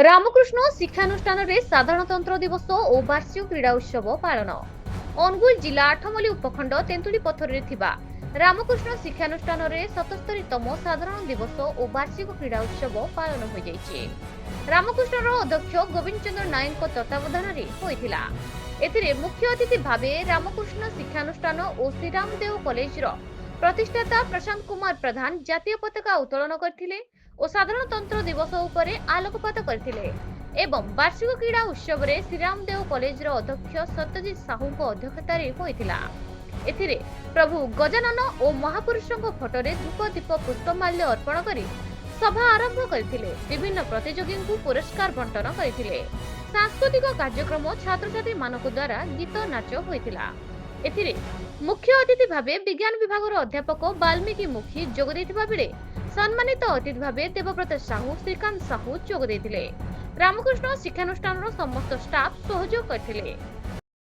ରାମକୃଷ୍ଣ ଶିକ୍ଷାନୁଷ୍ଠାନରେ ସାଧାରଣତନ୍ତ୍ର ଦିବସ ଓ ବାର୍ଷିକ କ୍ରୀଡ଼ା ଉତ୍ସବ ପାଳନ। ଅନୁଗୁଳ ଜିଲ୍ଲା ଆଠମଲ୍ଲି ଉପଖଣ୍ଡ ତେନ୍ତୁଳି ପଥରରେ ଥିବା ରାମକୃଷ୍ଣ ଶିକ୍ଷାନୁଷ୍ଠାନରେ 77ତମ ସାଧାରଣ ଦିବସ ଓ ବାର୍ଷିକ କ୍ରୀଡ଼ା ଉତ୍ସବ ପାଳନ ହୋଇଯାଇଛି। ରାମକୃଷ୍ଣର ଅଧ୍ୟକ୍ଷ ଗୋବିନ୍ଦ ଚନ୍ଦ୍ର ନାୟକଙ୍କ ତତ୍ତ୍ୱାବଧାନରେ ହୋଇଥିଲା। ଏଥିରେ ମୁଖ୍ୟ ଅତିଥି ଭାବେ ରାମକୃଷ୍ଣ ଶିକ୍ଷାନୁଷ୍ଠାନ ଓ ଶ୍ରୀରାମଦେଓ କଲେଜର ପ୍ରତିଷ୍ଠାତା ପ୍ରଶାନ୍ତ କୁମାର ପ୍ରଧାନ ଜାତୀୟ ପତାକା ଉତ୍ତୋଳନ କରିଥିଲେ ଓ ସାଧାରଣତନ୍ତ୍ର ଦିବସ ଉପରେ ଆଲୋକପାତ କରିଥିଲେ ଏବଂ ବାର୍ଷିକ କ୍ରୀଡ଼ା ଉତ୍ସବରେ ଶ୍ରୀରାମଦେଓ କଲେଜର ଅଧ୍ୟକ୍ଷ ସତ୍ୟଜିତ ସାହୁଙ୍କ ଅଧ୍ୟକ୍ଷତାରେ ହୋଇଥିଲା। ଏଥିରେ ପ୍ରଭୁ ଗଜାନନ ଓ ମହାପୁରୁଷଙ୍କ ଫଟୋରେ ଧୂପ ଦୀପ ପୁଷ୍ପମାଲ୍ୟ ଅର୍ପଣ କରି ସଭା ଆରମ୍ଭ କରିଥିଲେ। ବିଭିନ୍ନ ପ୍ରତିଯୋଗୀଙ୍କୁ ପୁରସ୍କାର ବଣ୍ଟନ କରିଥିଲେ। ସାଂସ୍କୃତିକ କାର୍ଯ୍ୟକ୍ରମ ଛାତ୍ରଛାତ୍ରୀ ମାନଙ୍କ ଦ୍ୱାରା ଗୀତ ନାଚ ହୋଇଥିଲା। ଏଥିରେ ମୁଖ୍ୟ ଅତିଥି ଭାବେ ବିଜ୍ଞାନ ବିଭାଗର ଅଧ୍ୟାପକ ବାଲ୍ମୀକି ମୁଖୀ ଯୋଗ ଦେଇଥିବା ବେଳେ ସମ୍ମାନିତ ଅତିଥି ଭାବେ ଦେବବ୍ରତ ସାହୁ, ଶ୍ରୀକାନ୍ତ ସାହୁ ଯୋଗ ଦେଇଥିଲେ। ରାମକୃଷ୍ଣ ଶିକ୍ଷାନୁଷ୍ଠାନର ସମସ୍ତ ଷ୍ଟାଫ ସହଯୋଗ କରିଥିଲେ।